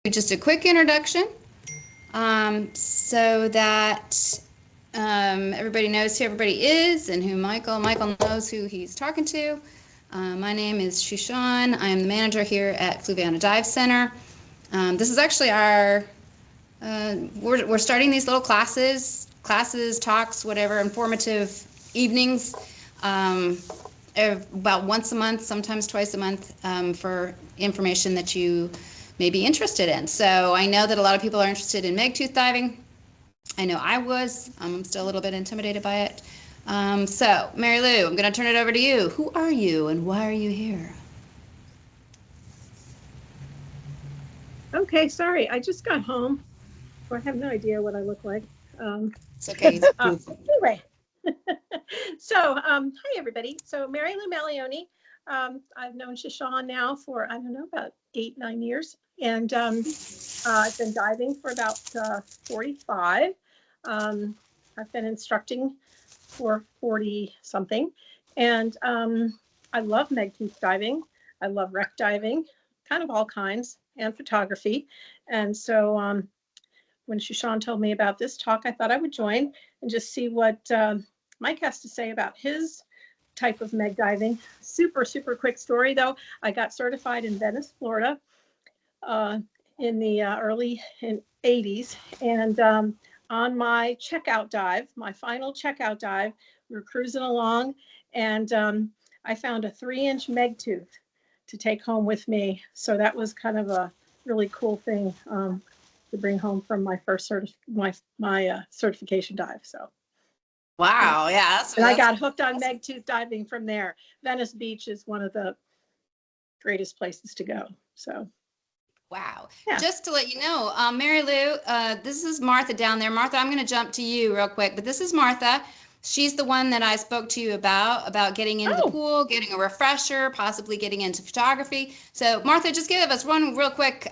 Just a quick introduction so that everybody knows who everybody is and who Michael knows who he's talking to. My name is Shushan. I am the manager here at Fluviana Dive Center. This is actually our, we're starting these little classes, talks, whatever, informative evenings, about once a month, sometimes twice a month, for information that you may be interested in. So I know that a lot of people are interested in meg tooth diving. I know I was. I'm still a little bit intimidated by it. So Mary Lou, I'm going to turn it over to you. Who are you and why are you here? Okay, sorry, I just got home, so I have no idea what I look like. It's okay. Anyway, so hi everybody. So Mary Lou Malioni. I've known Shushan now for, I don't know, about 8-9 years. And I've been diving for about 45. I've been instructing for 40 something. And I love meg tooth diving. I love wreck diving, kind of all kinds, and photography. And so when Shushan told me about this talk, I thought I would join and just see what Mike has to say about his type of meg diving. Super quick story though. I got certified in Venice, Florida in the early 80s. And on my checkout dive, my final checkout dive, we were cruising along and I found a 3-inch meg tooth to take home with me. So that was kind of a really cool thing to bring home from my first certification dive. So. Wow, yeah. And I got hooked on meg tooth diving from there. Venice Beach is one of the greatest places to go. So. Wow. Yeah. Just to let you know, Mary Lou, this is Martha down there. Martha, I'm going to jump to you real quick, but this is Martha. She's the one that I spoke to you about getting into the pool, getting a refresher, possibly getting into photography. So Martha, just give us one real quick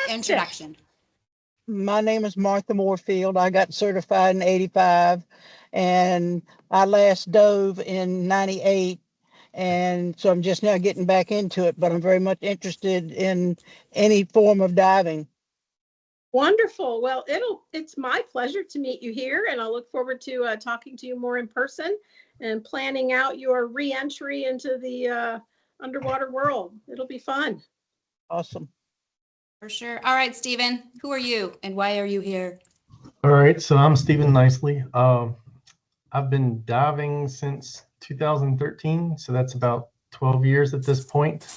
introduction. My name is Martha Moorfield. I got certified in 85 and I last dove in 98. And so I'm just now getting back into it, but I'm very much interested in any form of diving. Wonderful. Well, it's my pleasure to meet you here, and I look forward to talking to you more in person and planning out your re-entry into the underwater world. It'll be fun. Awesome. For sure. All right, Stephen, who are you and why are you here? All right, so I'm Stephen Nicely. I've been diving since 2013, so that's about 12 years at this point.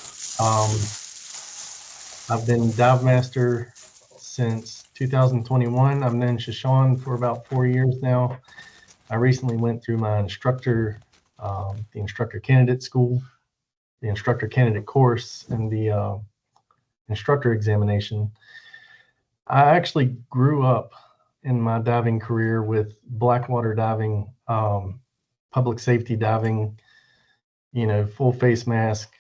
I've been dive master since 2021. I've known Shushan for about 4 years now. I recently went through my the instructor candidate school, the instructor candidate course, and the instructor examination. I actually grew up in my diving career with blackwater diving, public safety diving, full face mask,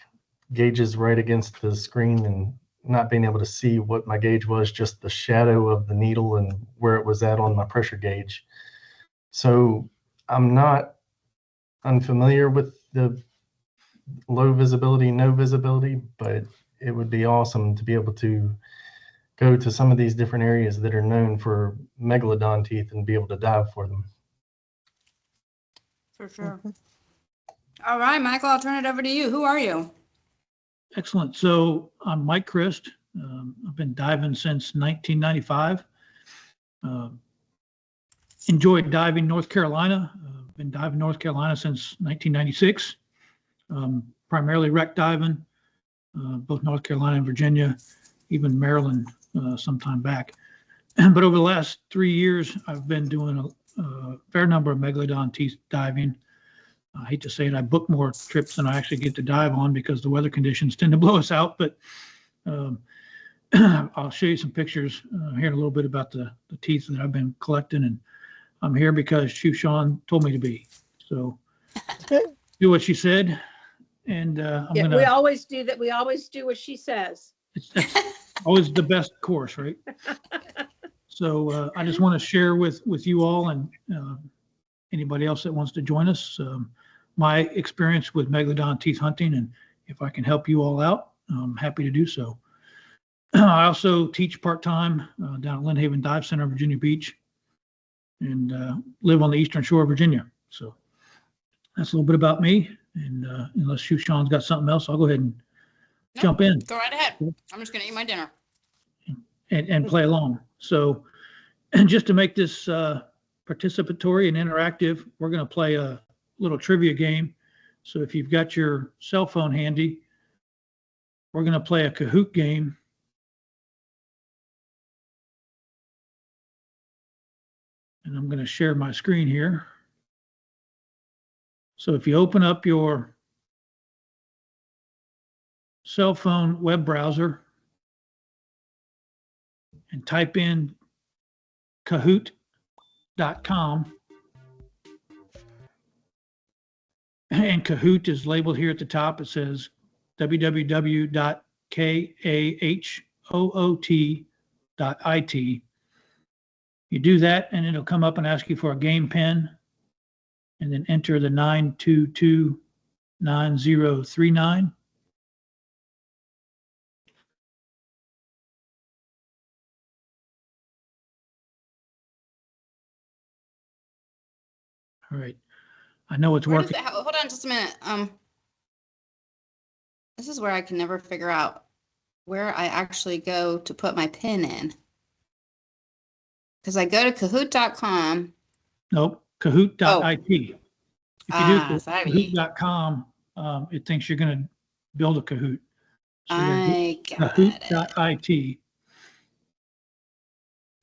gauges right against the screen and not being able to see what my gauge was, just the shadow of the needle and where it was at on my pressure gauge. So I'm not unfamiliar with the low visibility, no visibility, but it would be awesome to be able to go to some of these different areas that are known for Megalodon teeth and be able to dive for them. For sure. All right, Michael, I'll turn it over to you. Who are you? Excellent. So I'm Mike Crist. I've been diving since 1995. Enjoyed diving North Carolina. Been diving North Carolina since 1996. Primarily wreck diving, both North Carolina and Virginia, even Maryland some time back. But over the last 3 years, I've been doing a fair number of Megalodon teeth diving. I hate to say it, I book more trips than I actually get to dive on because the weather conditions tend to blow us out. But I'll show you some pictures here in a little bit about the teeth that I've been collecting. And I'm here because Shushan told me to be. So do what she said. And we always do that. We always do what she says. That's always the best course, right? So I just want to share with you all and anybody else that wants to join us my experience with Megalodon teeth hunting, and if I can help you all out, I'm happy to do so. I also teach part-time down at Lynn Haven Dive Center, Virginia Beach, and live on the Eastern Shore of Virginia. So that's a little bit about me. And unless Sean's got something else, I'll go ahead and jump in Go right ahead. I'm just going to eat my dinner. and play along. So and just to make this participatory and interactive, we're going to play a little trivia game. So if you've got your cell phone handy, we're going to play a Kahoot game. And I'm going to share my screen here. So if you open up your cell phone web browser and type in Kahoot.com, and Kahoot is labeled here at the top. It says www.kahoot.it. You do that, and it'll come up and ask you for a game pin, and then enter the 9229039. All right. I know it's Where does working. it, hold on just a minute. This is where I can never figure out where I actually go to put my pin in. Because I go to Kahoot.com. Nope, Kahoot.it. Oh. If you do Kahoot.com, it thinks you're going to build a Kahoot. So I got Kahoot.it. it.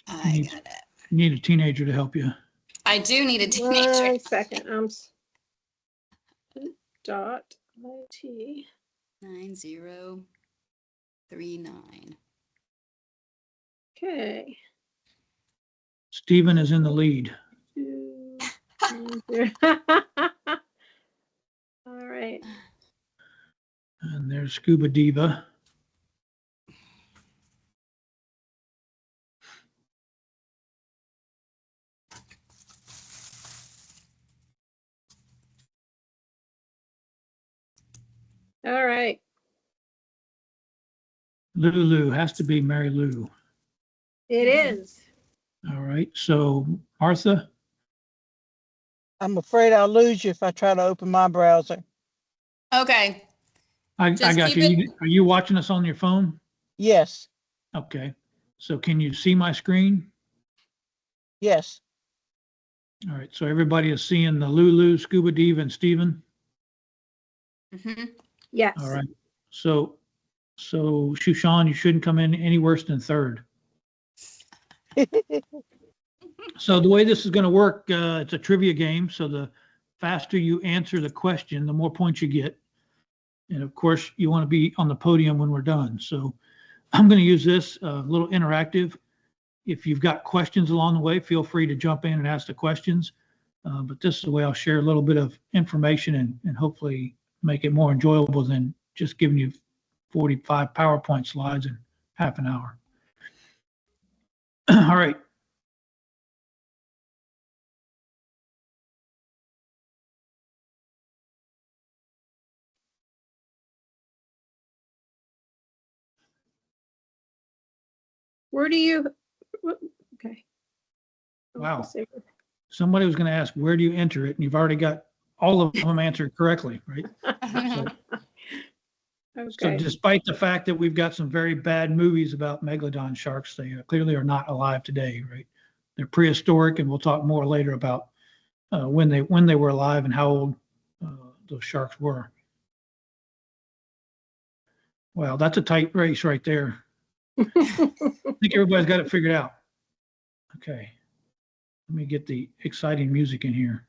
I got it. You need a teenager to help you. I do need a teenager. 1 second. .it. 9039. Okay. Stephen is in the lead. 290. All right. And there's Scuba Diva. All right. Lulu has to be Mary Lou. It is. All right. So Martha, I'm afraid I'll lose you if I try to open my browser. Okay. I Just got keep you. Are you watching us on your phone? Yes, Okay. So can you see my screen? yes. All right. So everybody is seeing the Lulu, Scuba Diva, and Stephen. Mm-hmm. Yes. All right. So Shushan, you shouldn't come in any worse than third. So the way this is going to work, it's a trivia game. So the faster you answer the question, the more points you get. And of course, you want to be on the podium when we're done. So I'm going to use this little interactive. If you've got questions along the way, feel free to jump in and ask the questions. But this is the way I'll share a little bit of information and hopefully make it more enjoyable than just giving you 45 PowerPoint slides in half an hour. All right. Where do you? Okay. Wow. Somebody was going to ask, where do you enter it? And you've already got all of them answered correctly, right? So Okay. despite the fact that we've got some very bad movies about Megalodon sharks, they clearly are not alive today, right? They're prehistoric, and we'll talk more later about when they were alive and how old those sharks were. Well, that's a tight race right there. I think everybody's got it figured out. Okay. Let me get the exciting music in here.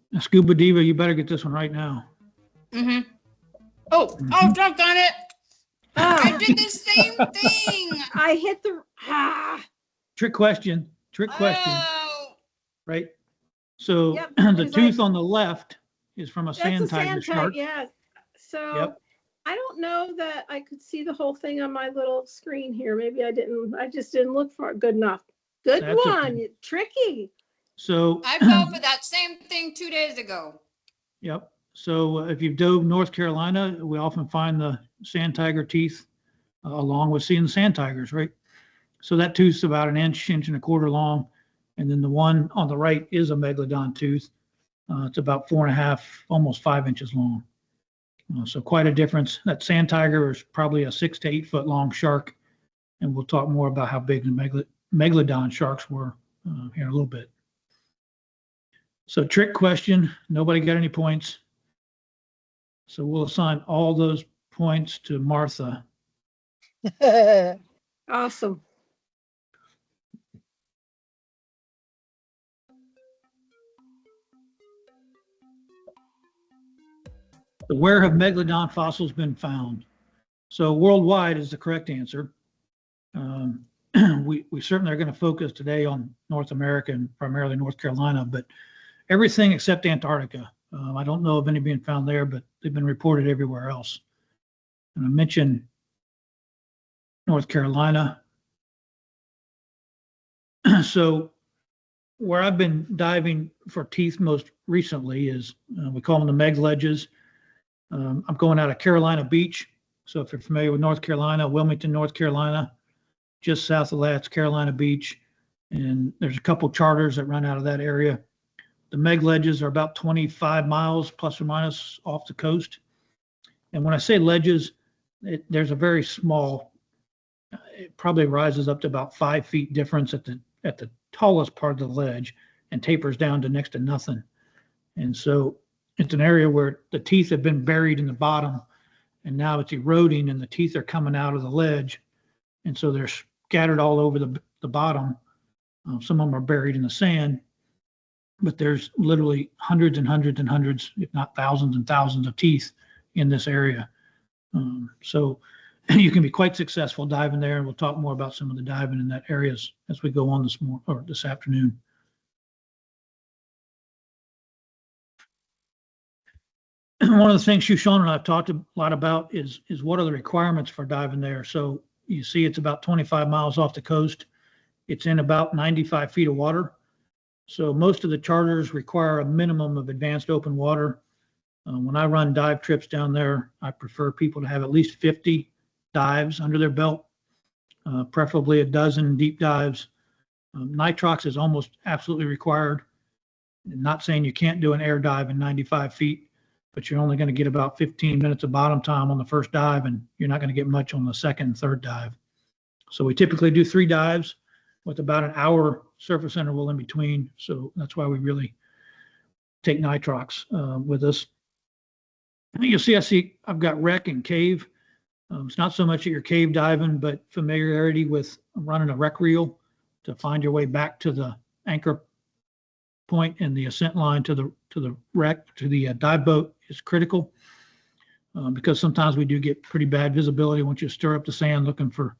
Now, Scuba Diva, you better get this one right now. Mm-hmm. Oh, doggone it. I did the same thing. I hit the Trick question. Oh. Right? So Yep, the because tooth on the left is from a That's sand a tiger sand shark. yeah. So Yep. I don't know that I could see the whole thing on my little screen here. Maybe I just didn't look for it good enough. Good That's one. okay. Tricky. So I fell for that same thing 2 days ago. yep. So if you've dove North Carolina, we often find the sand tiger teeth along with seeing the sand tigers, right? So that tooth's about an inch, inch and a quarter long. And then the one on the right is a Megalodon tooth. It's about 4.5, almost 5 inches long. So quite a difference. That sand tiger is probably a 6 to 8 foot long shark. And we'll talk more about how big the Megalodon sharks were here in a little bit. So trick question, nobody got any points. So we'll assign all those points to Martha. Awesome. So where have Megalodon fossils been found? So worldwide is the correct answer. We certainly are going to focus today on North America and primarily North Carolina, but everything except Antarctica. I don't know of any being found there, but they've been reported everywhere else. And I mentioned North Carolina. So where I've been diving for teeth most recently is, we call them the Meg ledges. I'm going out of Carolina Beach. So if you're familiar with North Carolina, Wilmington, North Carolina, just south of that's Carolina Beach. And there's a couple charters that run out of that area. The Meg ledges are about 25 miles plus or minus off the coast. And when I say ledges, there's a very small, it probably rises up to about 5 feet difference at the tallest part of the ledge and tapers down to next to nothing. And so it's an area where the teeth have been buried in the bottom and now it's eroding and the teeth are coming out of the ledge. And so they're scattered all over the bottom. Some of them are buried in the sand, but there's literally hundreds and hundreds and hundreds, if not thousands and thousands of teeth in this area. So you can be quite successful diving there, and we'll talk more about some of the diving in that areas as we go on this afternoon. One of the things Shushan and I have talked a lot about is what are the requirements for diving there. So you see it's about 25 miles off the coast. It's in about 95 feet of water. So most of the charters require a minimum of advanced open water. When I run dive trips down there, I prefer people to have at least 50 dives under their belt, preferably a dozen deep dives. Nitrox is almost absolutely required. I'm not saying you can't do an air dive in 95 feet, but you're only going to get about 15 minutes of bottom time on the first dive, and you're not going to get much on the second and third dive. So we typically do 3 dives with about an hour surface interval in between. So that's why we really take nitrox with us. You'll see, I've got wreck and cave. It's not so much that you're cave diving, but familiarity with running a wreck reel to find your way back to the anchor point and the ascent line to the wreck, to the dive boat is critical because sometimes we do get pretty bad visibility once you stir up the sand looking for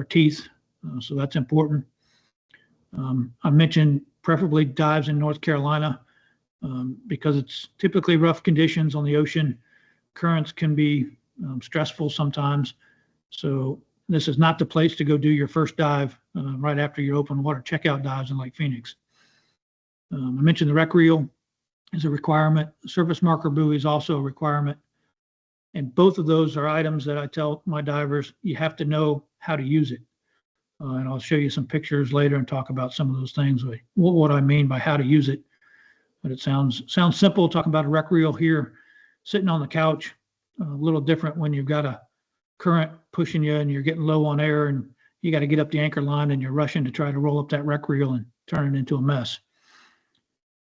teeth. So that's important. I mentioned preferably dives in North Carolina because it's typically rough conditions on the ocean. Currents can be stressful sometimes. So this is not the place to go do your first dive right after your open water checkout dives in Lake Phoenix. I mentioned the rec reel is a requirement. Surface marker buoy is also a requirement. And both of those are items that I tell my divers, you have to know how to use it. And I'll show you some pictures later and talk about some of those things, what I mean by how to use it. But it sounds simple, talking about a rec reel here, sitting on the couch, a little different when you've got a current pushing you and you're getting low on air and you got to get up the anchor line and you're rushing to try to roll up that rec reel and turn it into a mess.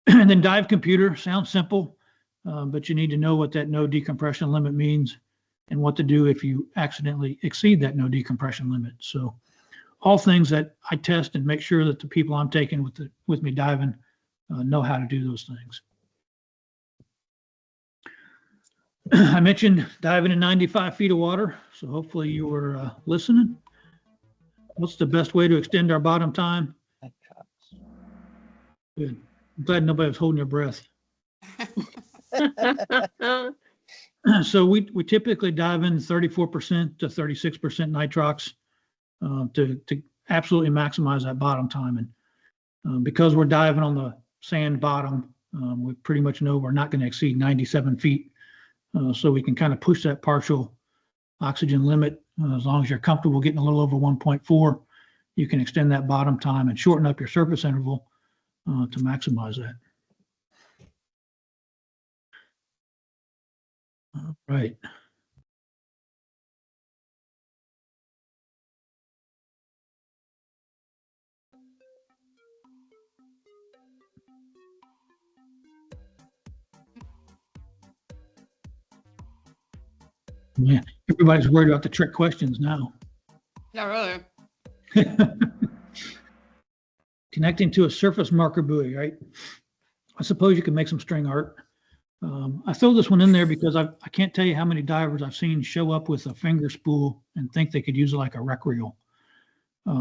And then dive computer sounds simple, but you need to know what that no decompression limit means and what to do if you accidentally exceed that no decompression limit. So all things that I test and make sure that the people I'm taking with me diving know how to do those things. I mentioned diving in 95 feet of water, so hopefully you were listening. What's the best way to extend our bottom time? Good. I'm glad nobody was holding your breath. So we typically dive in 34% to 36% nitrox to absolutely maximize that bottom time. And because we're diving on the sand bottom, We pretty much know we're not going to exceed 97 feet. So we can kind of push that partial oxygen limit. As long as you're comfortable getting a little over 1.4, you can extend that bottom time and shorten up your surface interval to maximize that. All right. Yeah, everybody's worried about the trick questions now. Yeah, really. Connecting to a surface marker buoy, right? I suppose you can make some string art. I throw this one in there because I can't tell you how many divers I've seen show up with a finger spool and think they could use it like a rec reel. I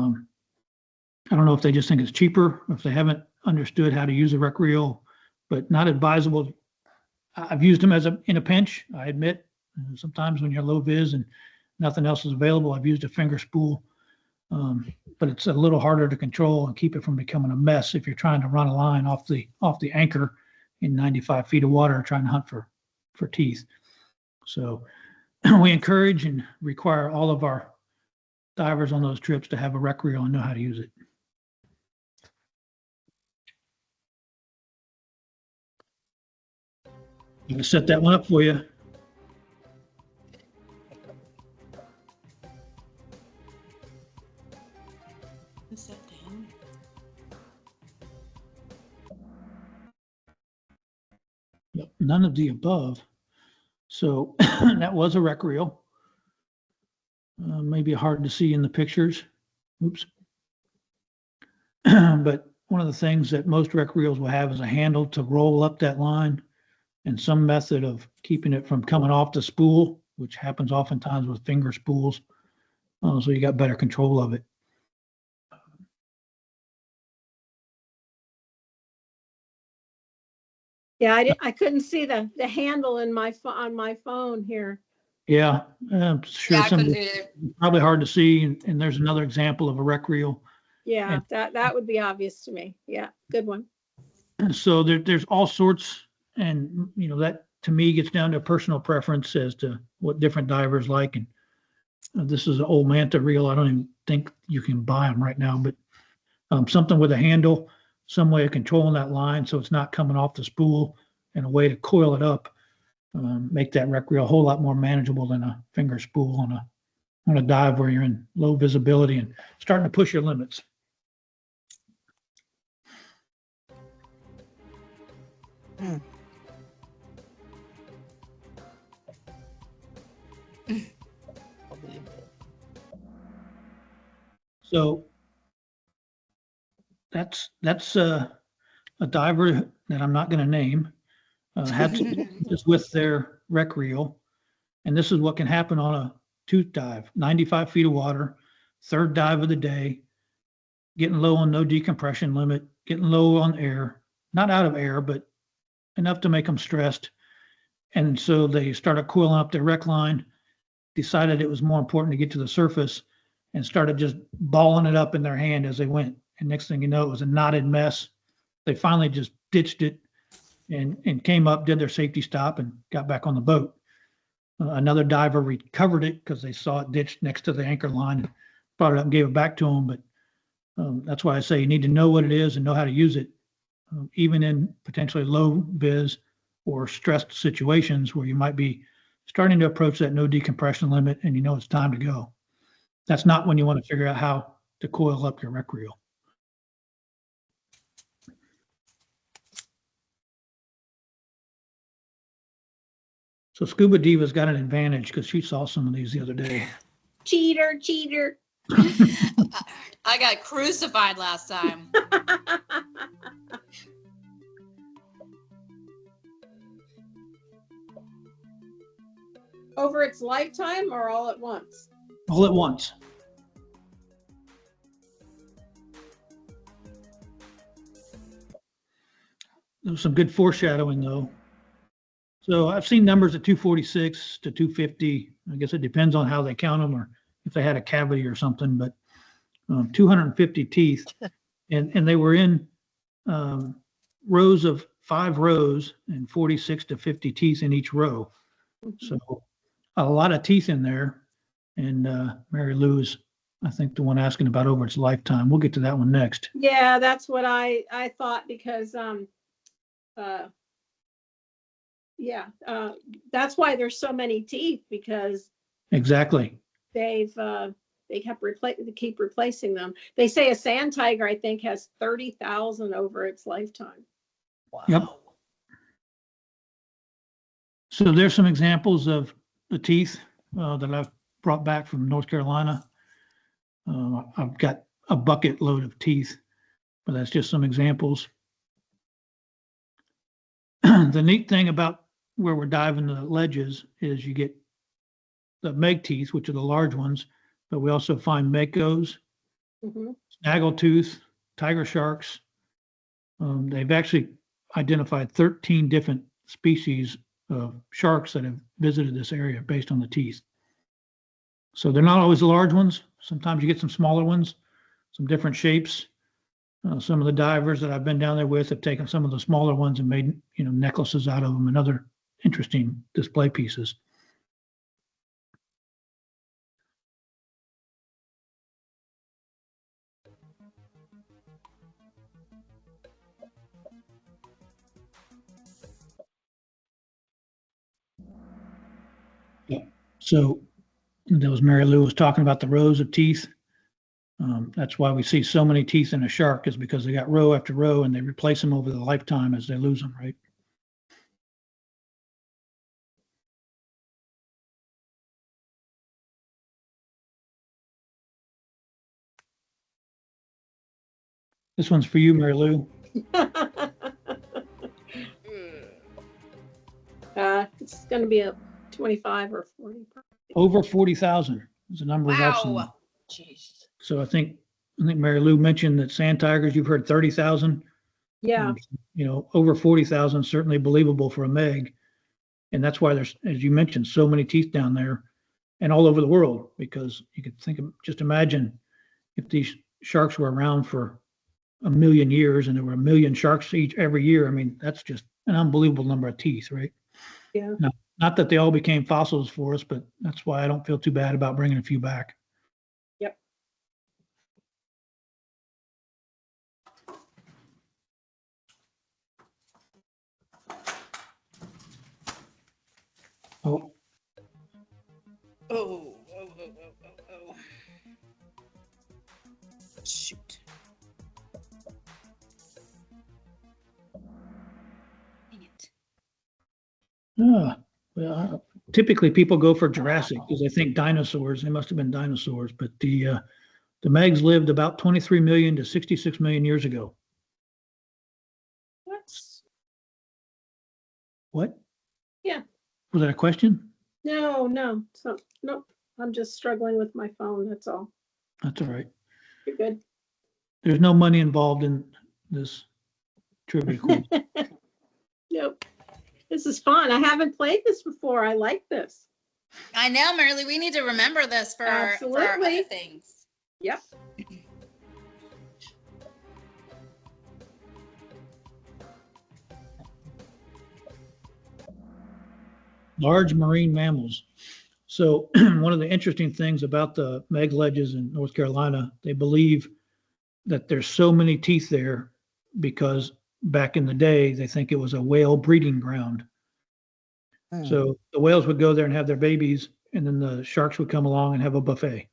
don't know if they just think it's cheaper, or if they haven't understood how to use a rec reel, but not advisable. I've used them in a pinch, I admit. Sometimes when you're low vis and nothing else is available, I've used a finger spool. But it's a little harder to control and keep it from becoming a mess if you're trying to run a line off the anchor in 95 feet of water trying to hunt for teeth. So we encourage and require all of our divers on those trips to have a rec reel and know how to use it. I'm going to set that one up for you. Set down. Yep, none of the above. So that was a rec reel. Maybe hard to see in the pictures. Oops. But one of the things that most rec reels will have is a handle to roll up that line and some method of keeping it from coming off the spool, which happens oftentimes with finger spools. So you got better control of it. Yeah, I couldn't see the handle in on my phone here. Yeah, sure. Yeah, I couldn't do it either. Probably hard to see. And there's another example of a rec reel. Yeah, that would be obvious to me. Yeah, good one. So there's all sorts, and that to me gets down to personal preference as to what different divers like. And this is an old Manta reel. I don't even think you can buy them right now, but something with a handle, some way of controlling that line so it's not coming off the spool, and a way to coil it up, make that rec reel a whole lot more manageable than a finger spool on a dive where you're in low visibility and starting to push your limits. So that's a diver that I'm not going to name had to just with their rec reel, and this is what can happen on a tooth dive: 95 feet of water, third dive of the day, getting low on no decompression limit, getting low on air, not out of air, but enough to make them stressed. And so they started coiling up their rec line, decided it was more important to get to the surface, and started just balling it up in their hand as they went. And next thing you know, it was a knotted mess. They finally just ditched it and came up, did their safety stop, and got back on the boat. Another diver recovered it because they saw it ditched next to the anchor line, brought it up and gave it back to them. But that's why I say you need to know what it is and know how to use it, even in potentially low vis or stressed situations where you might be starting to approach that no decompression limit and it's time to go. That's not when you want to figure out how to coil up your rec reel. So Scuba Diva's got an advantage because she saw some of these the other day. Cheater, cheater. I got crucified last time. Over its lifetime or all at once? All at once. There was some good foreshadowing though. So I've seen numbers at 246 to 250. I guess it depends on how they count them or if they had a cavity or something, but 250 teeth. And they were in rows of 5 rows and 46 to 50 teeth in each row. So a lot of teeth in there. And Mary Lou is, I think, the one asking about over its lifetime. We'll get to that one next. Yeah, that's what I thought, because that's why there's so many teeth, because Exactly. they keep replacing them. They say a sand tiger, I think, has 30,000 over its lifetime. Wow. Yep. So there's some examples of the teeth that I've brought back from North Carolina. I've got a bucket load of teeth, but that's just some examples. The neat thing about where we're diving the ledges is you get the meg teeth, which are the large ones, but we also find makos, snaggletooth, tiger sharks. They've actually identified 13 different species of sharks that have visited this area based on the teeth. So they're not always the large ones. Sometimes you get some smaller ones, some different shapes. Some of the divers that I've been down there with have taken some of the smaller ones and made, necklaces out of them and other interesting display pieces. So that was Mary Lou was talking about the rows of teeth. That's why we see so many teeth in a shark, is because they got row after row and they replace them over the lifetime as they lose them, right? This one's for you, Mary Lou. It's going to be a 25 or 40. Over 40,000 is the number I've seen. Wow. Jeez. So I think Mary Lou mentioned that sand tigers, you've heard 30,000. Yeah. Over 40,000 certainly believable for a meg. And that's why there's, as you mentioned, so many teeth down there and all over the world, because you could just imagine if these sharks were around for 1 million years and there were 1 million sharks every year. I mean, that's just an unbelievable number of teeth, right? Yeah. Now, not that they all became fossils for us, but that's why I don't feel too bad about bringing a few back. Yep. Oh, Oh. Shoot. Dang it. well, typically people go for Jurassic because they think dinosaurs. They must have been dinosaurs, but the Megs lived about 23 million to 66 million years ago. What? Yeah. Was that a question? No. So, nope. I'm just struggling with my phone. That's all. That's all right. You're good. There's no money involved in this trivia quiz. Nope. This is fun. I haven't played this before. I like this. I know, Marley. We need to remember this for our Absolutely. other things. Yep. Large marine mammals. So one of the interesting things about the Meg ledges in North Carolina, they believe that there's so many teeth there because back in the day, they think it was a whale breeding ground. So the whales would go there and have their babies, and then the sharks would come along and have a buffet.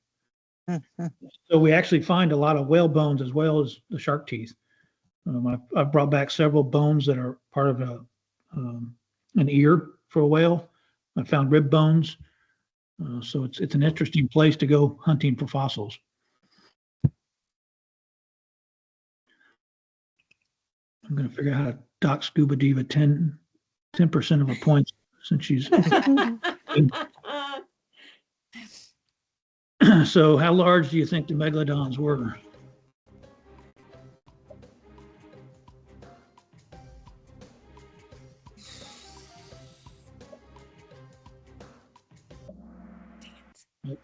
So we actually find a lot of whale bones as well as the shark teeth. I've brought back several bones that are part of an ear for a whale. I found rib bones. So it's an interesting place to go hunting for fossils. I'm going to figure out how to dock Scuba Diva 10% of her points since she's. So how large do you think the Megalodons were?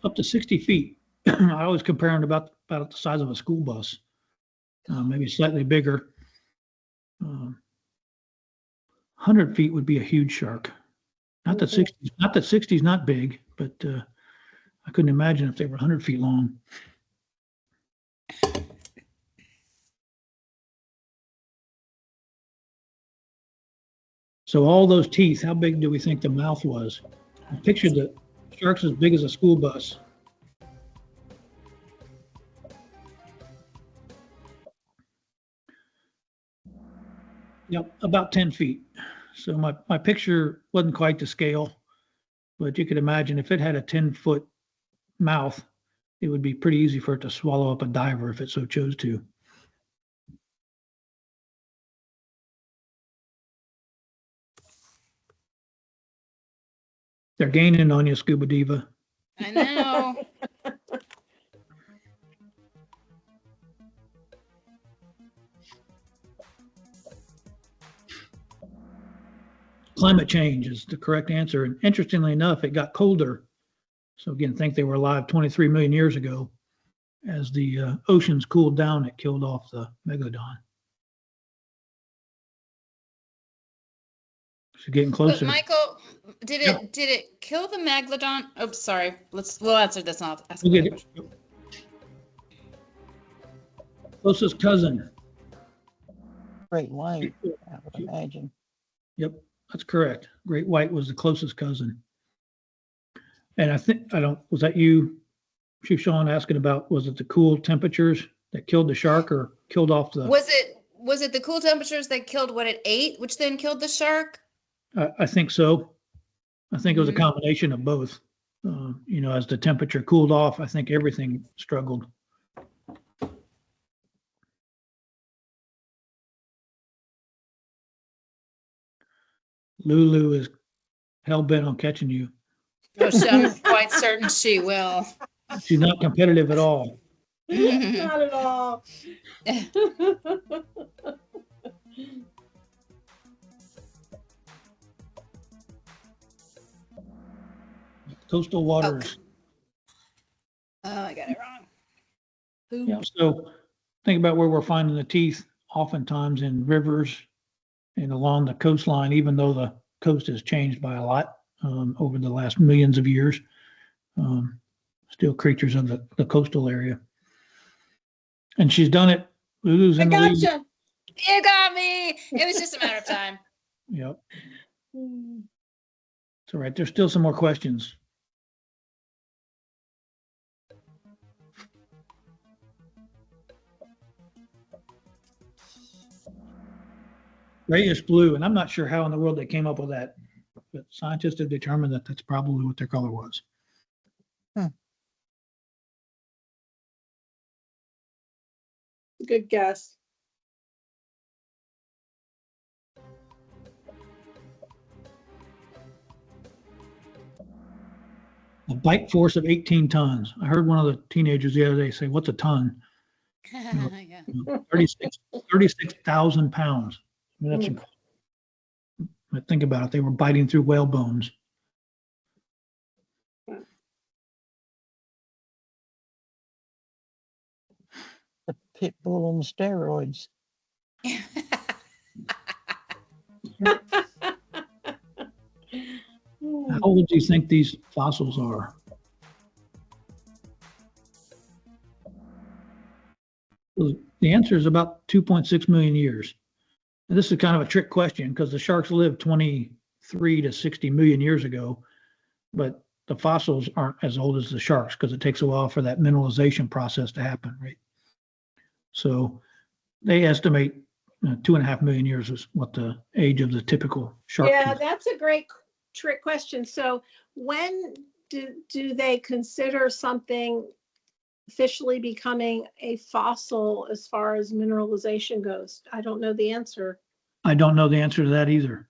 Up to 60 feet. I always compare them about the size of a school bus, maybe slightly bigger. 100 feet would be a huge shark. Not that 60, not that 60 is not big, but I couldn't imagine if they were 100 feet long. So all those teeth, how big do we think the mouth was? I pictured the shark's as big as a school bus. Yep, about 10 feet. So my picture wasn't quite to scale, but you could imagine if it had a 10-foot mouth, it would be pretty easy for it to swallow up a diver if it so chose to. They're gaining on you, Scuba Diva. I know. Climate change is the correct answer. And interestingly enough, it got colder. So again, think they were alive 23 million years ago. As the oceans cooled down, it killed off the Megalodon. So getting But closer. Michael, did Yeah. it kill the Megalodon? Oh, sorry. We'll answer this and I'll ask We'll another get it. question. Closest cousin. Great white, I would imagine. Yep, that's correct. Great white was the closest cousin. And was that you, Shushan, asking about, was it the cool temperatures that killed the shark or killed off the? Was it the cool temperatures that killed what it ate, which then killed the shark? I think so. I think it was a Mhm. combination of both. As the temperature cooled off, I think everything struggled. Lulu is hell-bent on catching you. Oh, I'm quite certain she will. She's not competitive at all. Not at all. Coastal waters. Oh, I got it wrong. Yeah, so think about where we're finding the teeth, oftentimes in rivers and along the coastline, even though the coast has changed by a lot over the last millions of years. Still creatures of the coastal area. And she's done it. Lulu's I in the lead. gotcha. You got me. It was just a matter of time. Yep. It's all right. There's still some more questions. Grayish blue, and I'm not sure how in the world they came up with that, but scientists have determined that that's probably what their color was. Good guess. A bite force of 18 tons. I heard one of the teenagers the other day say, "What's a ton?" Yeah. 36,000 pounds. I mean, that's incredible. But think about it. They were biting through whale bones. The pit bull on steroids. How old do you think these fossils are? Well, the answer is about 2.6 million years. And this is kind of a trick question because the sharks lived 23 to 60 million years ago, but the fossils aren't as old as the sharks because it takes a while for that mineralization process to happen, right? So they estimate 2.5 million years is what the age of the typical shark Yeah, tooth. that's a great trick question. So when do they consider something officially becoming a fossil as far as mineralization goes? I don't know the answer. I don't know the answer to that either.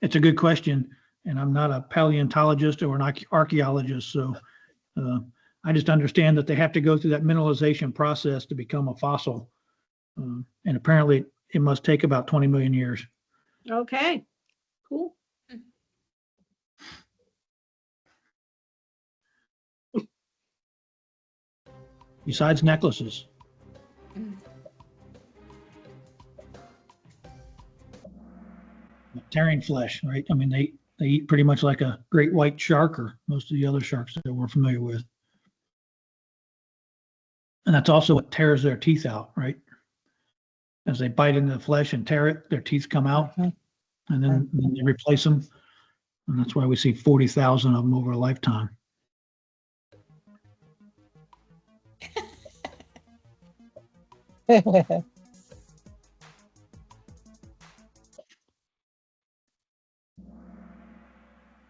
It's a good question, and I'm not a paleontologist or an archaeologist, so I just understand that they have to go through that mineralization process to become a fossil. And apparently it must take about 20 million years. Okay, cool. Besides necklaces. tearing flesh, right? I mean, they eat pretty much like a great white shark or most of the other sharks that we're familiar with. And that's also what tears their teeth out, right? As they bite into the flesh and tear it, their teeth come out, Mhm. and then they replace them. And that's why we see 40,000 of them over a lifetime.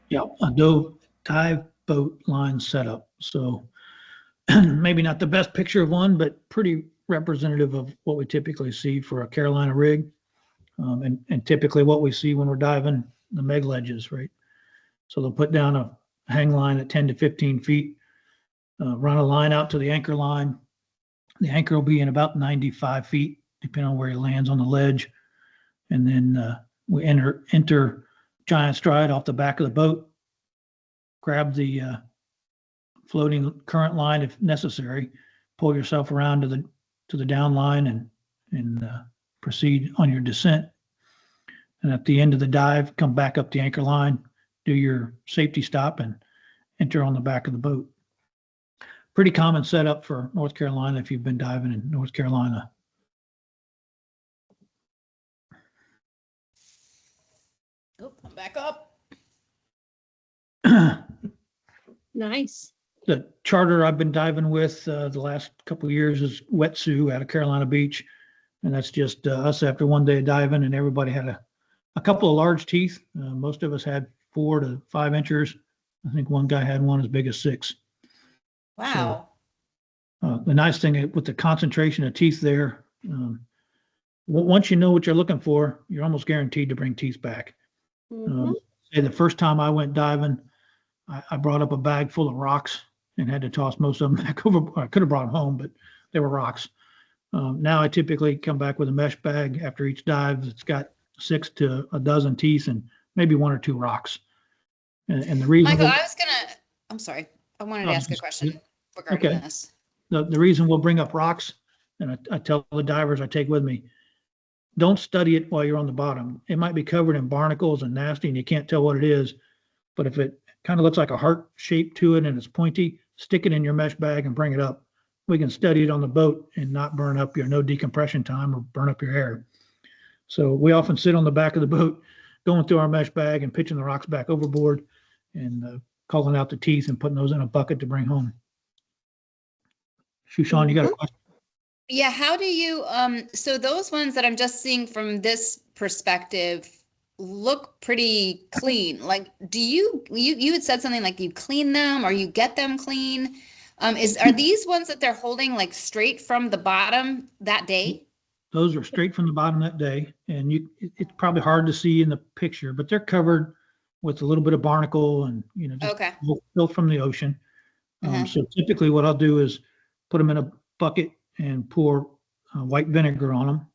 Yeah, a dive boat line setup. So maybe not the best picture of one, but pretty representative of what we typically see for a Carolina rig. And typically what we see when we're diving the meg ledges, right? So they'll put down a hang line at 10 to 15 feet, run a line out to the anchor line. The anchor will be in about 95 feet, depending on where he lands on the ledge. And then we enter giant stride off the back of the boat, grab the floating current line if necessary, pull yourself around to the down line and proceed on your descent. And at the end of the dive, come back up the anchor line, do your safety stop, and enter on the back of the boat. Pretty common setup for North Carolina if you've been diving in North Carolina. Oh, I'm back up. Nice. The charter I've been diving with the last couple of years is Wetsu out of Carolina Beach. And that's just us after one day of diving, and everybody had a couple of large teeth. Most of us had 4 to 5 inches. I think one guy had one as big as 6. Wow. The nice thing with the concentration of teeth there, once you know what you're looking for, you're almost guaranteed to bring teeth back. Mhm. Say the first time I went diving, I brought up a bag full of rocks and had to toss most of them back over. I could have brought them home, but they were rocks. Now I typically come back with a mesh bag after each dive. It's got 6 to a dozen teeth and maybe 1 or 2 rocks. And the reason Michael, I'm sorry. I wanted to Oh, ask a just- question regarding okay. this. the reason we'll bring up rocks, and I tell the divers I take with me, don't study it while you're on the bottom. It might be covered in barnacles and nasty, and you can't tell what it is. But if it kind of looks like a heart shape to it and it's pointy, stick it in your mesh bag and bring it up. We can study it on the boat and not burn up your no decompression time or burn up your hair. So we often sit on the back of the boat, going through our mesh bag and pitching the rocks back overboard and calling out the teeth and putting those in a bucket to bring home. Shushan, you got a question? Yeah, how do you so those ones that I'm just seeing from this perspective look pretty clean. Like you had said something like you clean them or you get them clean. Are these ones that they're holding like straight from the bottom that day? Those are straight from the bottom that day, and it's probably hard to see in the picture, but they're covered with a little bit of barnacle and just Okay. built from the ocean. Uh-huh. So typically what I'll do is put them in a bucket and pour white vinegar on them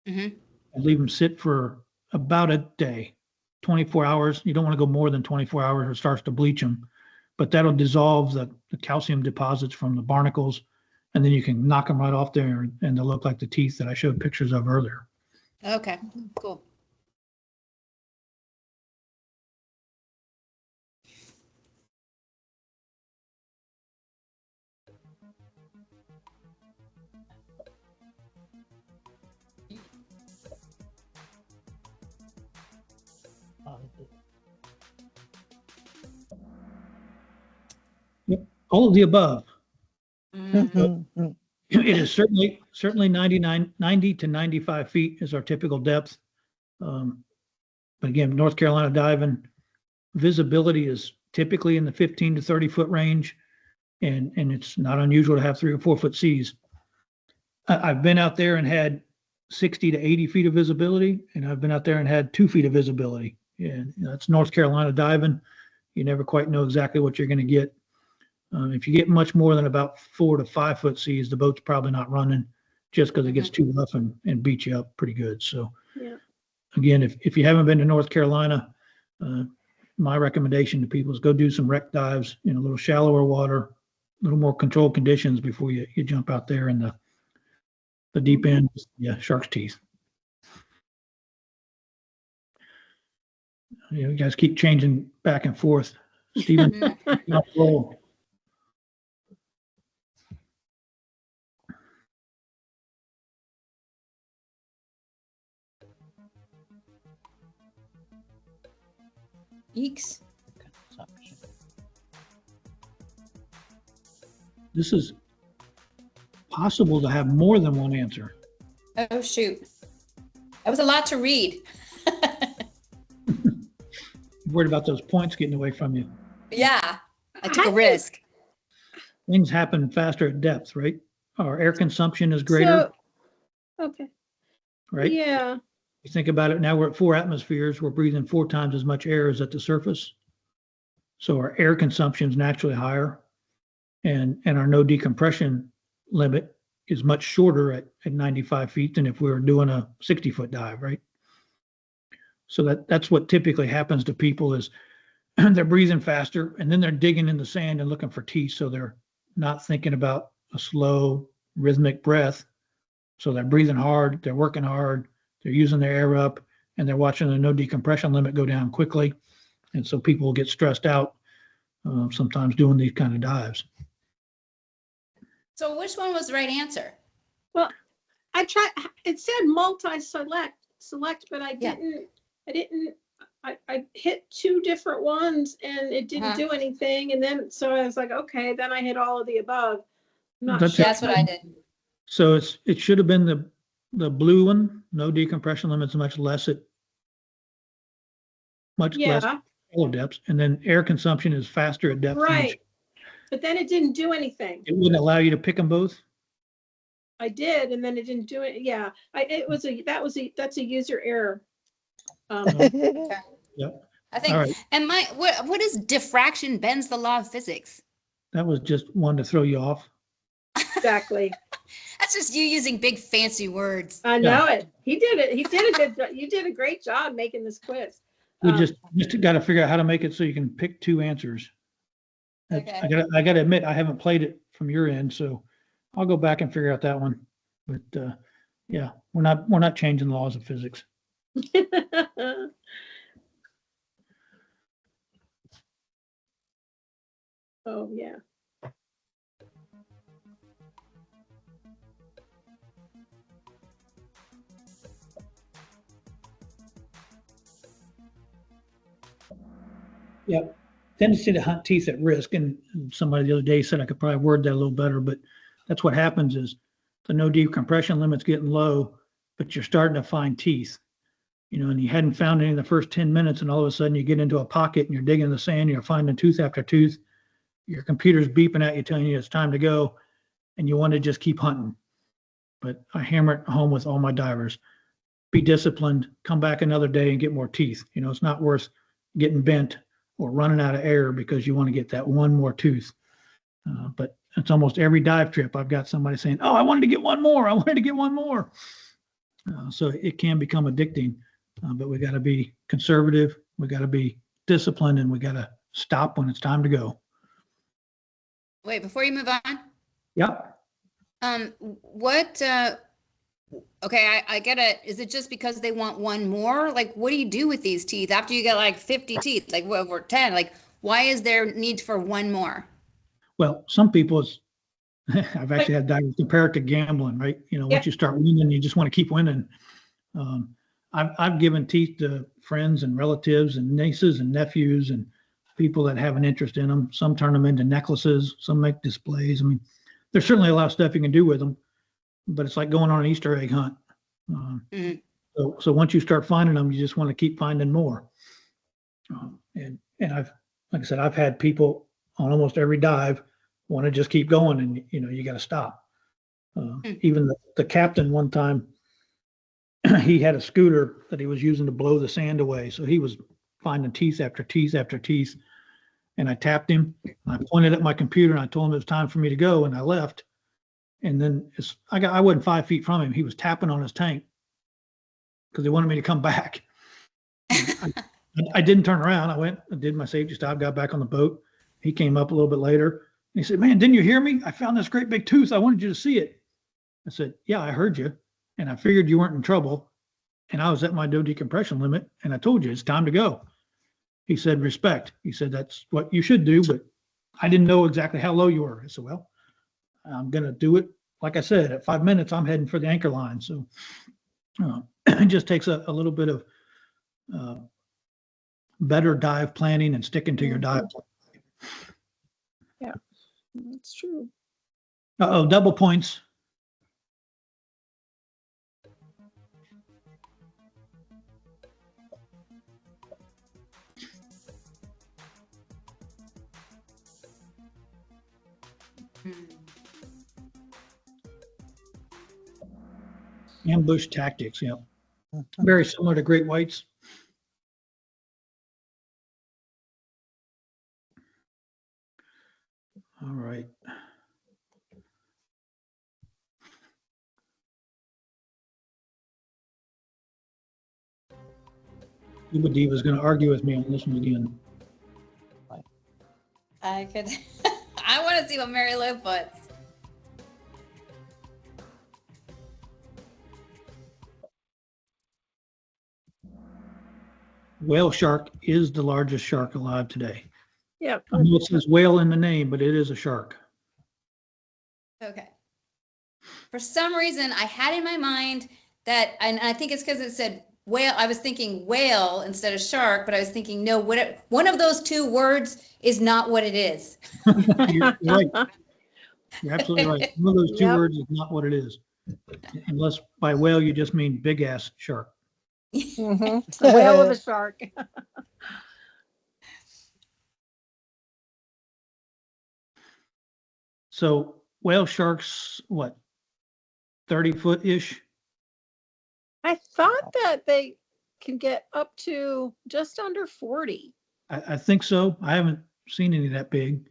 Mm-hmm. and leave them sit for about a day, 24 hours. You don't want to go more than 24 hours or it starts to bleach them, but that'll dissolve the calcium deposits from the barnacles, and then you can knock them right off there and they'll look like the teeth that I showed pictures of earlier. Okay, cool. All of the above. Mm. Mhm. It is certainly 90 to 95 feet is our typical depth. But again, North Carolina diving, visibility is typically in the 15 to 30 foot range, and it's not unusual to have 3 or 4 foot seas. I've been out there and had 60 to 80 feet of visibility, and I've been out there and had 2 feet of visibility. And that's North Carolina diving. You never quite know exactly what you're going to get. If you get much more than about 4 to 5 foot seas, the boat's probably not running just because it gets too rough and beats you up pretty good. So Yeah. again, if you haven't been to North Carolina, my recommendation to people is go do some wreck dives in a little shallower water, a little more controlled conditions before you jump out there in the deep end, yeah, shark's teeth. You guys keep changing back and forth. Stephen, roll. Eeks. This is possible to have more than one answer. Oh, shoot. That was a lot to read. Worried about those points getting away from you. Yeah, I took a risk. Things happen faster at depth, right? Our air consumption is greater, Okay. right? Yeah. You think about it, now we're at 4 atmospheres. We're breathing 4 times as much air as at the surface. So our air consumption is naturally higher. And our no decompression limit is much shorter at 95 feet than if we were doing a 60-foot dive, right? So that's what typically happens to people is they're breathing faster and then they're digging in the sand and looking for teeth. So they're not thinking about a slow rhythmic breath. So they're breathing hard, they're working hard, they're using their air up, and they're watching the no decompression limit go down quickly. And so people get stressed out sometimes doing these kind of dives. So which one was the right answer? Well, I tried, it said multi-select, but I hit 2 different ones and it didn't do anything. And then, so I was like, okay, then I hit all of the above. I'm not sure. That's what I did. So it should have been the blue one, no decompression limits, much less shallow depths. And then air consumption is faster at depth. Right. But then it didn't do anything. It wouldn't allow you to pick them both? I did, and then it didn't do it. Yeah, that's a user error. Yep. I think, right. And what is diffraction bends the law of physics? That was just one to throw you off. Exactly. That's just you using big fancy words. I know it. He did it. He did a good job. You did a great job making this quiz. We just got to figure out how to make it so you can pick 2 answers. Okay. I got to admit, I haven't played it from your end, so I'll go back and figure out that one. But yeah, we're not changing the laws of physics. Oh yeah. Yep. Tendency to hunt teeth at risk. And somebody the other day said I could probably word that a little better, but that's what happens is the no decompression limit's getting low, but you're starting to find teeth, and you hadn't found any in the first 10 minutes. And all of a sudden you get into a pocket and you're digging in the sand, and you're finding tooth after tooth. Your computer's beeping at you, telling you it's time to go. And you want to just keep hunting. But I hammer it home with all my divers. Be disciplined, come back another day and get more teeth. It's not worth getting bent or running out of air because you want to get that one more tooth. But it's almost every dive trip I've got somebody saying, oh, I wanted to get one more. I wanted to get one more. So it can become addicting, but we got to be conservative. We got to be disciplined, and we got to stop when it's time to go. Wait, before you move on. Yeah. Okay, I get it. Is it just because they want one more? Like, what do you do with these teeth after you get like 50 teeth, like over 10? Like, why is there need for one more? Well, some people, I've actually had divers compare it to gambling, right? Once you start winning, you just want to keep winning. I've given teeth to friends and relatives and nieces and nephews and people that have an interest in them. Some turn them into necklaces, some make displays. I mean, there's certainly a lot of stuff you can do with them, but it's like going on an Easter egg hunt. So once you start finding them, you just want to keep finding more. And like I said, I've had people on almost every dive want to just keep going, and you got to stop. Even the captain one time, he had a scooter that he was using to blow the sand away. So he was finding teeth after teeth after teeth. And I tapped him. I pointed at my computer and I told him it was time for me to go, and I left. And then I wasn't 5 feet from him. He was tapping on his tank because he wanted me to come back. I didn't turn around. I went, I did my safety stop, got back on the boat. He came up a little bit later and he said, man, didn't you hear me? I found this great big tooth. I wanted you to see it. I said, yeah, I heard you. And I figured you weren't in trouble. And I was at my no decompression limit. And I told you it's time to go. He said, respect. He said, that's what you should do, but I didn't know exactly how low you were. I said, well, I'm going to do it. Like I said, at 5 minutes, I'm heading for the anchor line. So it just takes a little bit of better dive planning and sticking to your dive plan. Yeah, that's true. Uh-oh, double points. Ambush tactics, yeah. Very similar to great whites. All right. Scuba Diva's going to argue with me on this one again. I could, I want to see what Mary Lou puts. Whale shark is the largest shark alive today. Yeah. I know it says whale in the name, but it is a shark. Okay. For some reason, I had in my mind that, and I think it's because it said whale. I was thinking whale instead of shark, but I was thinking, no, one of those two words is not what it is. You're right. You're absolutely right. One of those two Yep. words is not what it is. Unless by whale, you just mean big ass shark. Mhm. A whale of a shark. So whale sharks, what, 30-foot-ish? I thought that they can get up to just under 40. I think so. I haven't seen any that big.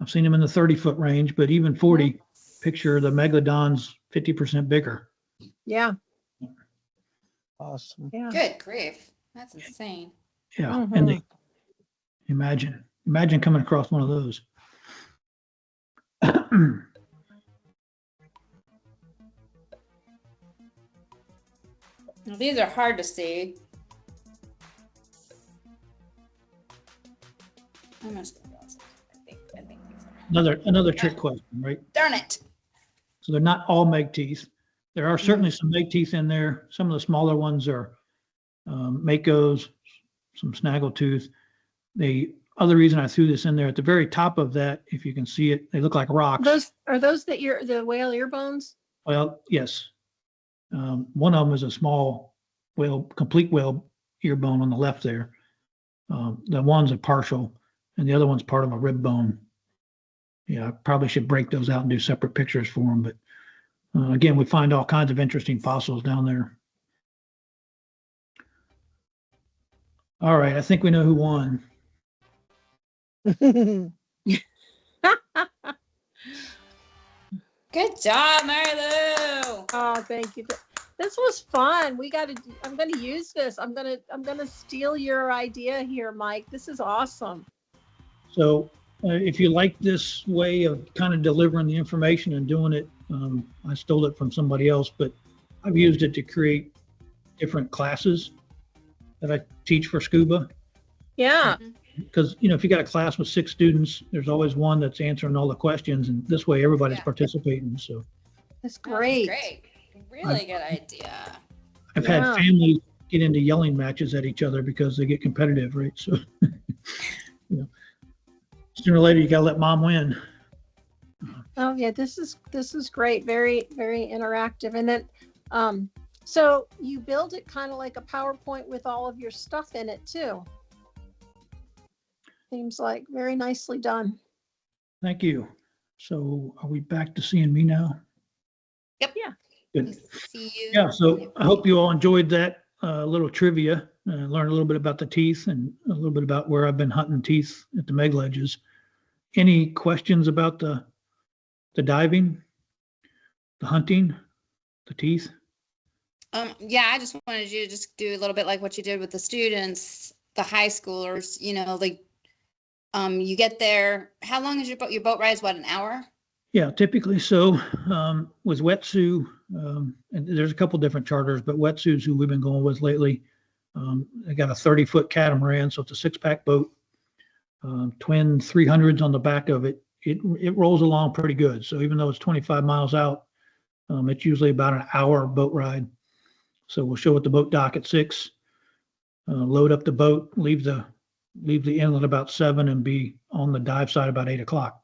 I've seen them in the 30-foot range, but even 40, picture the Megalodon's 50% bigger. Yeah. Awesome. Yeah. Good grief. That's insane. Yeah. And they imagine coming across one of those. Well, these are hard to see. I'm just gonna go outside. I think these are. Another trick question, right? Darn it. So they're not all meg teeth. There are certainly some meg teeth in there. Some of the smaller ones are makos, some snaggletooth. The other reason I threw this in there at the very top of that, if you can see it, they look like rocks. Those are those the whale ear bones? Well, yes. One of them is a small whale, complete whale ear bone on the left there. The one's a partial, and the other one's part of a rib bone. Yeah, I probably should break those out and do separate pictures for them. But again, we find all kinds of interesting fossils down there. All right, I think we know who won. Good job, Mary Lou. Oh, thank you. This was fun. I'm gonna use this. I'm gonna steal your idea here, Mike. This is awesome. So if you like this way of kind of delivering the information and doing it, I stole it from somebody else, but I've used it to create different classes that I teach for scuba. Yeah. Because, if you got a class with 6 students, there's always one that's answering all the questions, and this way everybody's Yeah. participating. So That's Oh, great. Great. Really good idea. I've Yeah. had families get into yelling matches at each other because they get competitive, right? So, sooner or later, you got to let mom win. Oh yeah, this is great. Very, very interactive. And then so you build it kind of like a PowerPoint with all of your stuff in it too. Seems like very nicely done. Thank you. So are we back to seeing me now? Yep. Yeah. Good. See you. Yeah, so I hope you all enjoyed that little trivia, learned a little bit about the teeth and a little bit about where I've been hunting teeth at the meg ledges. Any questions about the diving, the hunting, the teeth? Yeah, I just wanted you to just do a little bit like what you did with the students, the high schoolers, like you get there. How long is your boat ride is what, an hour? Yeah, typically. So with Wetsu, and there's a couple different charters, but Wetsu's who we've been going with lately, They got a 30-foot catamaran, so it's a 6-pack boat. Twin 300s on the back of it. It rolls along pretty good. So even though it's 25 miles out, it's usually about an hour boat ride. So we'll show at the boat dock at 6, load up the boat, leave the inlet about 7, and be on the dive side about 8 o'clock.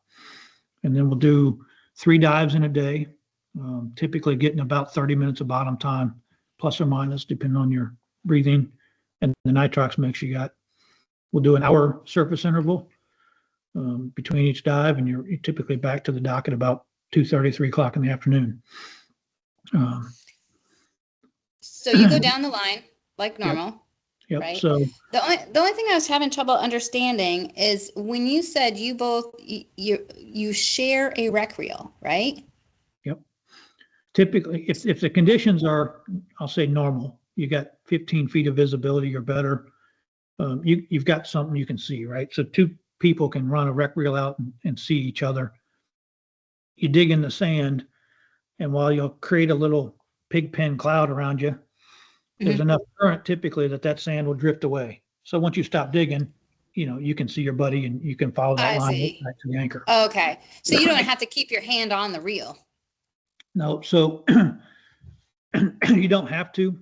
And then we'll do 3 dives in a day, typically getting about 30 minutes of bottom time, plus or minus, depending on your breathing and the nitrox mix you got. We'll do an hour surface interval between each dive, and you're typically back to the dock at about 2:30, 3 o'clock in the afternoon. So you go down the line like normal. Yep. Right. So The only thing I was having trouble understanding is when you said you both you share a rec reel, right? yep. Typically, if the conditions are, I'll say normal, you got 15 feet of visibility or better, you've got something you can see, right? So 2 people can run a rec reel out and see each other. You dig in the sand, and while you'll create a little pig pen cloud around you, there's enough current typically that sand will drift away. So once you stop digging, you can see your buddy and you can follow that I line see. back to the anchor. Okay. So you don't have to keep your hand on the reel. No, so you don't have to,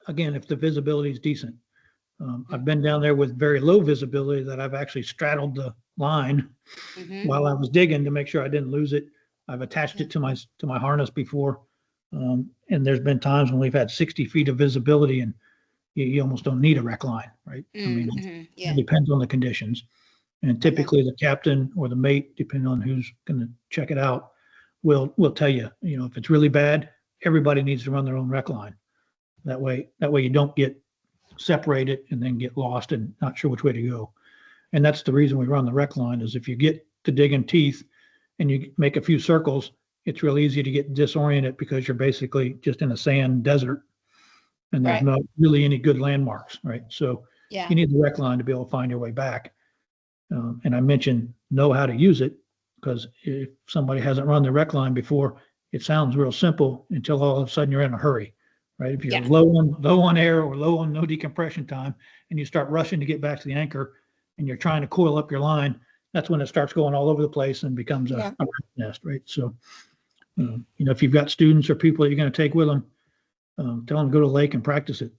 again, if the visibility is decent. I've been down there with very low visibility that I've actually straddled the line while I was digging to make sure I didn't lose it. I've attached it to my harness before. And there's been times when we've had 60 feet of visibility and you almost don't need a rec line, right? I mean, it depends on the conditions. And typically the captain or the mate, depending on who's going to check it out, will tell you, if it's really bad, everybody needs to run their own rec line. That way you don't get separated and then get lost and not sure which way to go. And that's the reason we run the rec line, is if you get to digging teeth and you make a few circles, it's real easy to get disoriented because you're basically just in a sand desert and there's not really any good landmarks, right? So you need the rec line to be able to find your way back. And I mentioned know how to use it, because if somebody hasn't run the rec line before, it sounds real simple until all of a sudden you're in a hurry, right? If you're low on air or low on no decompression time and you start rushing to get back to the anchor and you're trying to coil up your line, that's when it starts going all over the place and becomes a nest, right? So if you've got students or people that you're going to take with them, tell them to go to the lake and practice it.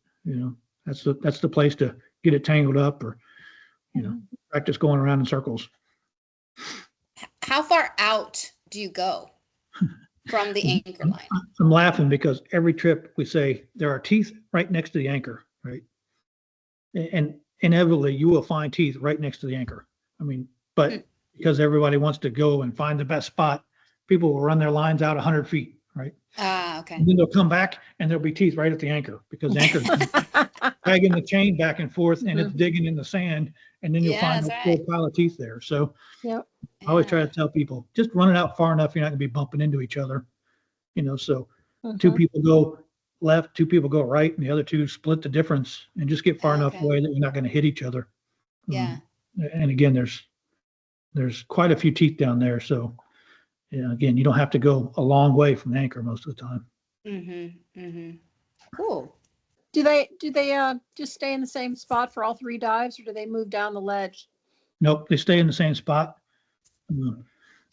That's the place to get it tangled up, or practice going around in circles. How far out do you go from the anchor line? I'm laughing because every trip we say there are teeth right next to the anchor, right? And inevitably you will find teeth right next to the anchor. I mean, but because everybody wants to go and find the best spot, people will run their lines out 100 feet, right? Okay. And then they'll come back and there'll be teeth right at the anchor, because the anchor's dragging the chain back and forth and it's digging in the sand, and then you'll find a full pile of teeth there. So I always try to tell people, just run it out far enough, you're not gonna be bumping into each other. So 2 people go left, 2 people go right, and the other 2 split the difference and just get far enough away that you're not gonna hit each other. And again, there's quite a few teeth down there. So again, you don't have to go a long way from the anchor most of the time. Cool. Do they just stay in the same spot for all 3 dives, or do they move down the ledge? Nope, they stay in the same spot.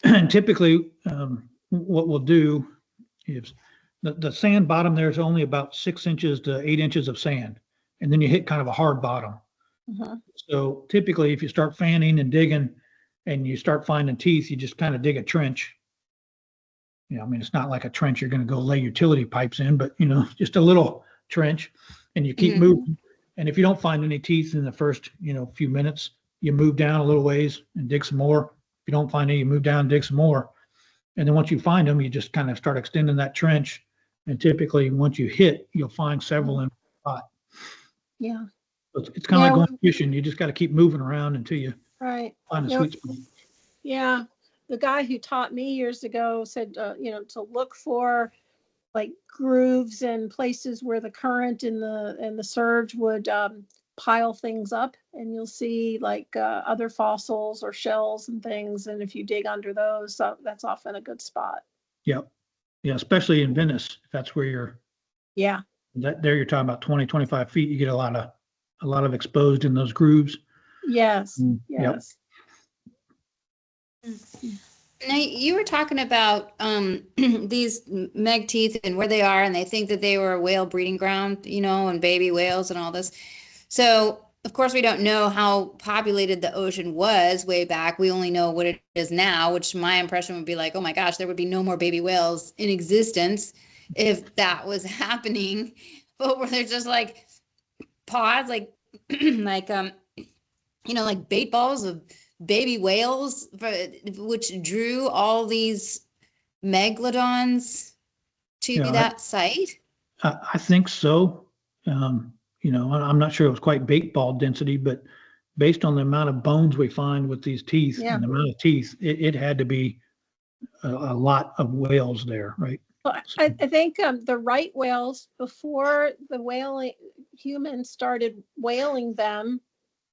And typically, what we'll do is the sand bottom there is only about 6 inches to 8 inches of sand, and then you hit kind of a hard bottom. So typically, if you start fanning and digging and you start finding teeth, you just kind of dig a trench. I mean, it's not like a trench you're going to go lay utility pipes in, but just a little trench, and you keep moving. And if you don't find any teeth in the first few minutes, you move down a little ways and dig some more. If you don't find any, you move down and dig some more. And then once you find them, you just kind of start extending that trench. And typically once you hit, you'll find several in a spot. Yeah. So it's kind of like going fishing. You just got to keep moving around until you find a sweet spot. Yeah. The guy who taught me years ago said, to look for like grooves and places where the current and the surge would pile things up, and you'll see like other fossils or shells and things. And if you dig under those, that's often a good spot. Yep. Yeah, especially in Venice, if that's where you're. Yeah. There you're talking about 20, 25 feet. You get a lot of exposed in those grooves. Yes, Yep. yes. Now, you were talking about these meg teeth and where they are, and they think that they were a whale breeding ground, and baby whales and all this. So, of course, we don't know how populated the ocean was way back. We only know what it is now, which my impression would be like, oh my gosh, there would be no more baby whales in existence if that was happening. But where they're just like pods, like like like bait balls of baby whales, which drew all these megalodons to Yeah, that site. I think so. I'm not sure it was quite bait ball density, but based on the amount of bones we find with these teeth Yeah. and the amount of teeth, it had to be a lot of whales there, right? Well, I think the right whales, before the humans started whaling them,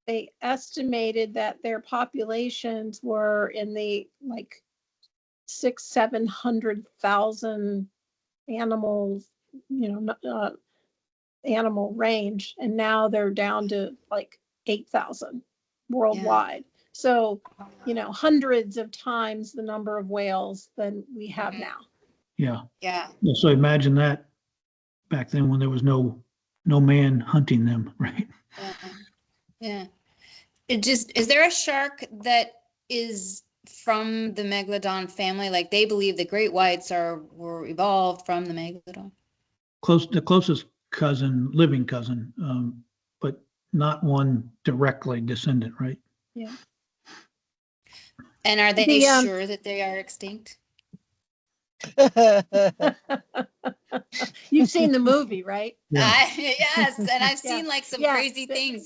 they estimated that their populations were in the like 700,000 animals, animal range, and now they're down to like 8,000 worldwide. So, hundreds of times the number of whales than we have now. Yeah. Yeah. So imagine that back then when there was no man hunting them, right? Yeah. Is there a shark that is from the Megalodon family? Like they believe the great whites were evolved from the Megalodon. The closest living cousin, but not one directly descendant, right? Yeah. And are they sure that they are extinct? You've seen the movie, right? Yeah. Yes, and I've seen like some crazy things,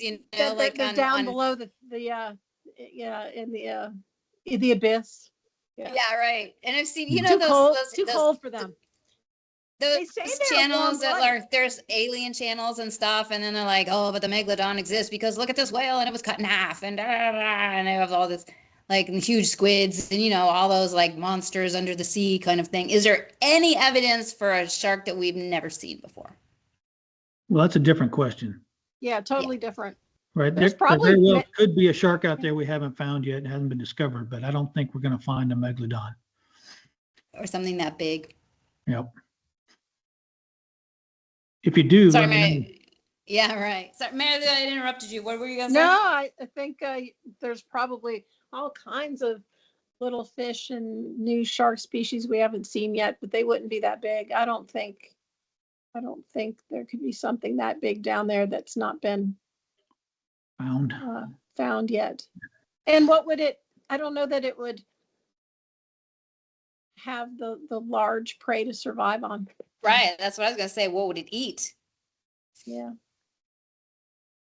like they're down below in the abyss. Yeah, right. And I've seen, Too cold those for them. Those say they're channels that warm-blooded. are there's alien channels and stuff, and then they're like, oh, but the megalodon exists because look at this whale and it was cut in half, and and they have all this like huge squids and all those like monsters under the sea kind of thing. Is there any evidence for a shark that we've never seen before? Well, that's a different question. Yeah, totally different. Right. There's There very well could be a shark out there we haven't found yet and hasn't been discovered, but I don't think we're going to find a megalodon. Or something that big. Yep. If you do, Sorry, let me know. Mary. Yeah, right. Sorry, Mary, I interrupted you. What were you going to say? No, I think there's probably all kinds of little fish and new shark species we haven't seen yet, but they wouldn't be that big. I don't think there could be something that big down there that's not been found yet. And what would it? I don't know that it would have the large prey to survive on. Right. That's what I was going to say. What would it eat? Yeah.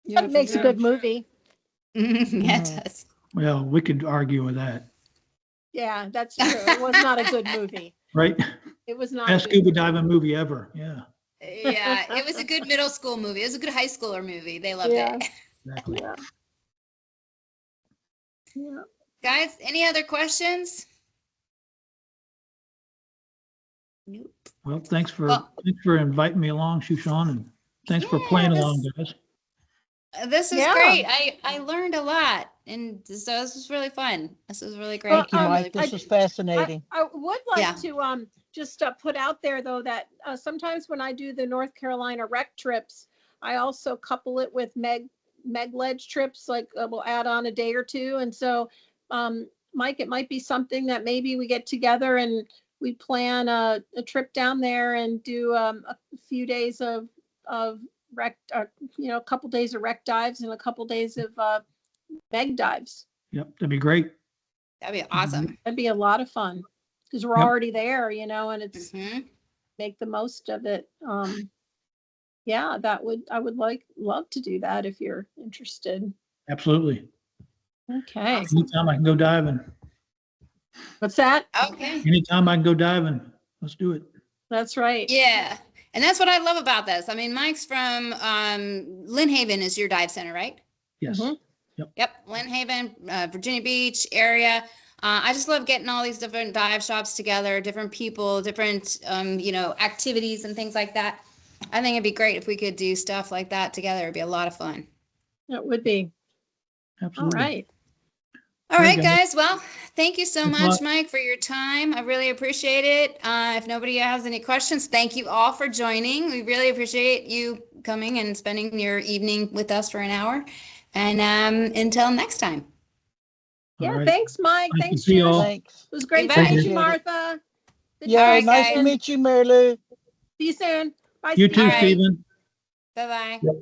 Yeah, That makes a good movie. Yeah, it does. Well, we could argue with that. Yeah, that's true. It was not a good movie. Right? It was not. Best scuba diving movie ever. Yeah. Yeah, it was a good middle school movie. It was a good high schooler movie. They loved it. Exactly. Yeah. Yeah. Guys, any other questions? Nope. Well, thanks for inviting me along, Shushan, and thanks for playing along, guys. This is great. I learned a lot, and so this was really fun. This was really great. Thank you, Mike. This was fascinating. I would like to just put out there though that sometimes when I do the North Carolina rec trips, I also couple it with Meg ledge trips. Like we'll add on a day or two, and so Mike, it might be something that maybe we get together and we plan a trip down there and do a few days of rec, a couple days of rec dives and a couple days of meg dives. Yep, that'd be great. That'd be awesome. That'd be a lot of fun because we're already there, and it's make the most of it. Yeah, I would love to do that if you're interested. Absolutely. Okay. Anytime I can go diving. What's that? Okay. Anytime I can go diving, let's do it. That's right. Yeah. And that's what I love about this. I mean, Mike's from Lynn Haven is your dive center, right? Yes. Mm-hmm. Yep. Lynn Haven, Virginia Beach area. I just love getting all these different dive shops together, different people, different, activities and things like that. I think it'd be great if we could do stuff like that together. It'd be a lot of fun. It would be. All Absolutely. right. All All right, right, guys. guys. Well, thank you so Thanks a much, lot. Mike, for your time. I really appreciate it. If nobody has any questions, thank you all for joining. We really appreciate you coming and spending your evening with us for an hour. And until next time. All Yeah, right. thanks, Mike. Nice to Thanks, see you all. Shush. Thanks. It was great You to bet. meet you, Appreciate it. Martha. Good Yeah, right, nice to guys. meet you, Mary Lou. See you soon. Bye, You Steve. too, All right. Stephen. Bye-bye. Yep.